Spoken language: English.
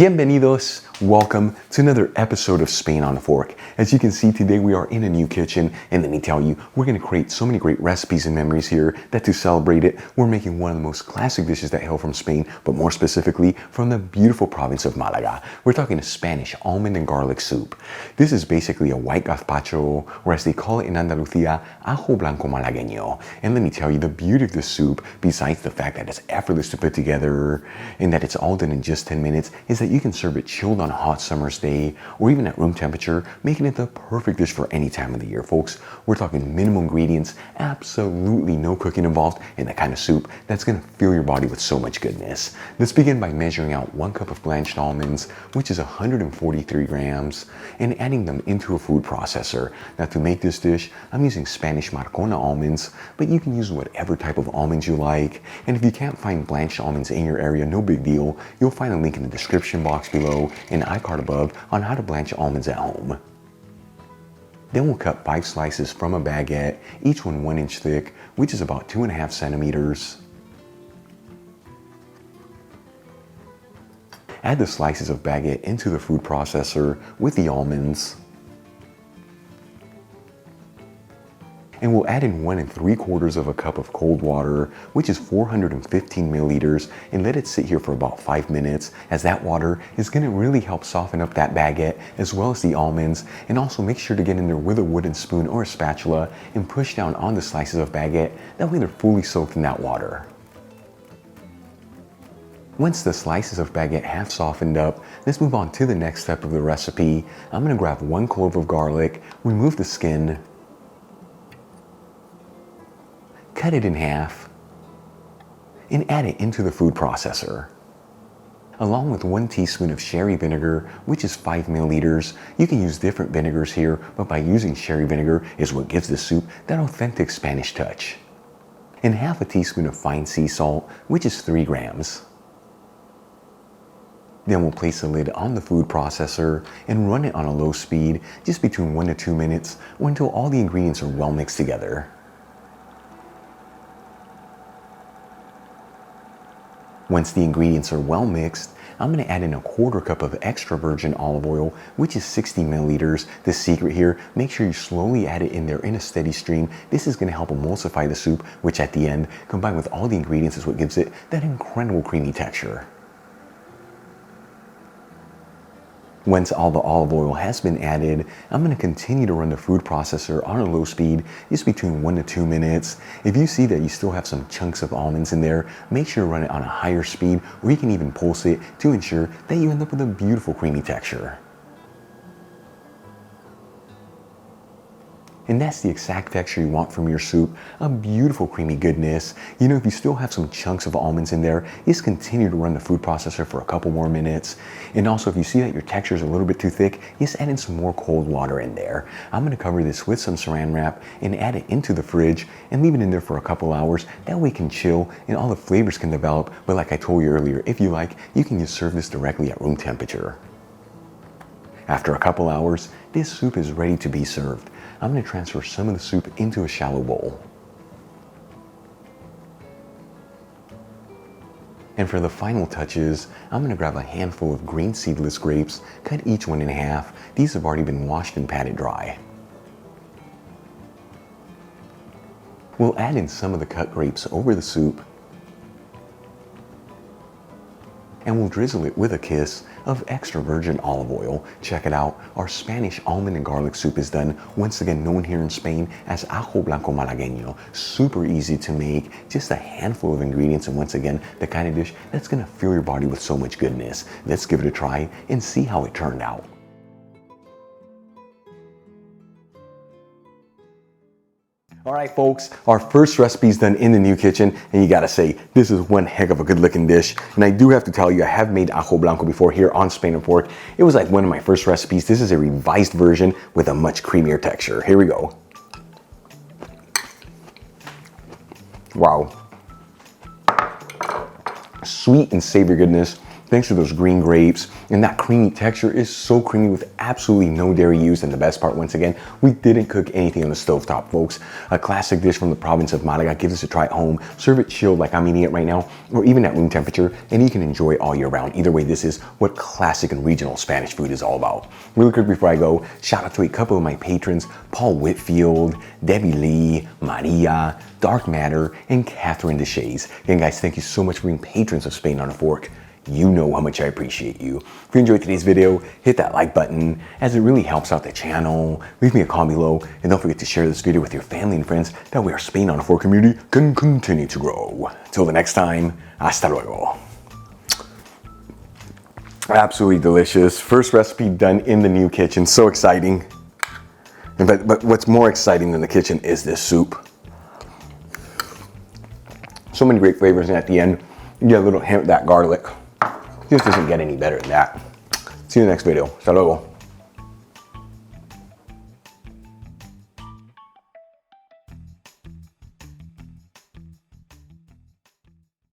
Bienvenidos, welcome to another episode of Spain on a Fork. As you can see, today we are in a new kitchen, and let me tell you, we're going to create so many great recipes and memories here that to celebrate it, we're making one of the most classic dishes that hail from Spain, but more specifically from the beautiful province of Malaga. We're talking a Spanish almond and garlic soup. This is basically a white gazpacho, or as they call it in Andalusia, ajo blanco malagueño. And let me tell you, the beauty of this soup, besides the fact that it's effortless to put together and that it's all done in just 10 minutes, is that you can serve it chilled on a hot summer's day or even at room temperature, making it the perfect dish for any time of the year, folks. We're talking minimal ingredients, absolutely no cooking involved, and the kind of soup that's going to fill your body with so much goodness. Let's begin by measuring out 1 cup of blanched almonds, which is 143 grams, and adding them into a food processor. Now, to make this dish, I'm using Spanish Marcona almonds, but you can use whatever type of almonds you like. And if you can't find blanched almonds in your area, no big deal. You'll find a link in the description box below and iCard above on how to blanch almonds at home. Then we'll cut 5 slices from a baguette, each one 1 inch thick, which is about 2.5 centimeters. Add the slices of baguette into the food processor with the almonds. And we'll add in 1 3/4 cup of cold water, which is 415 milliliters, and let it sit here for about 5 minutes, as that water is going to really help soften up that baguette as well as the almonds. And also make sure to get in there with a wooden spoon or a spatula and push down on the slices of baguette. That way they're fully soaked in that water. Once the slices of baguette have softened up, let's move on to the next step of the recipe. I'm going to grab 1 clove of garlic, remove the skin, cut it in half, and add it into the food processor. Along with 1 teaspoon of sherry vinegar, which is 5 milliliters. You can use different vinegars here, but by using sherry vinegar is what gives the soup that authentic Spanish touch. And half a teaspoon of fine sea salt, which is 3 grams. Then we'll place the lid on the food processor and run it on a low speed, just between 1 to 2 minutes, or until all the ingredients are well mixed together. Once the ingredients are well mixed, I'm going to add in 1/4 cup of extra virgin olive oil, which is 60 milliliters. The secret here, make sure you slowly add it in there in a steady stream. This is going to help emulsify the soup, which at the end, combined with all the ingredients, is what gives it that incredible creamy texture. Once all the olive oil has been added, I'm going to continue to run the food processor on a low speed, just between 1 to 2 minutes. If you see that you still have some chunks of almonds in there, make sure to run it on a higher speed, or you can even pulse it to ensure that you end up with a beautiful creamy texture. And that's the exact texture you want from your soup, a beautiful creamy goodness. You know, if you still have some chunks of almonds in there, just continue to run the food processor for a couple more minutes. And also, if you see that your texture is a little bit too thick, just add in some more cold water in there. I'm going to cover this with some saran wrap and add it into the fridge and leave it in there for a couple hours. That way it can chill and all the flavors can develop. But like I told you earlier, if you like, you can just serve this directly at room temperature. After a couple hours, this soup is ready to be served. I'm going to transfer some of the soup into a shallow bowl. And for the final touches, I'm going to grab a handful of green seedless grapes, cut each one in half. These have already been washed and patted dry. We'll add in some of the cut grapes over the soup, and we'll drizzle it with a kiss of extra virgin olive oil. Check it out, our Spanish almond and garlic soup is done, once again known here in Spain as ajo blanco malagueño. Super easy to make, just a handful of ingredients, and once again, the kind of dish that's gonna fill your body with so much goodness. Let's give it a try and see how it turned out. All right, folks, our first recipe is done in the new kitchen, and you gotta say, this is one heck of a good looking dish. And I do have to tell you, I have made ajo blanco before here on Spain on Fork. It was like one of my first recipes. This is a revised version with a much creamier texture. Here we go. Wow. Sweet and savory goodness. thanks to those green grapes, and that creamy texture is so creamy with absolutely no dairy used. And the best part, once again, we didn't cook anything on the stovetop, folks. A classic dish from the province of Malaga. Give this a try at home. Serve it chilled like I'm eating it right now, or even at room temperature, and you can enjoy it all year round. Either way, this is what classic and regional Spanish food is all about. Really quick before I go, shout out to a couple of my patrons, Paul Whitfield, Debbie Lee, Maria, Dark Matter, and Catherine Deshays. Again, guys, thank you so much for being patrons of Spain on a Fork. You know how much I appreciate you. If you enjoyed today's video, hit that like button, as it really helps out the channel. Leave me a comment below, and don't forget to share this video with your family and friends. That way our Spain on a Fork community can continue to grow. Till the next time, hasta luego. Absolutely delicious. First recipe done in the new kitchen. So exciting. But what's more exciting than the kitchen is this soup. So many great flavors, and at the end, you get a little hint of that garlic. This doesn't get any better than that. See you in the next video. Hasta luego.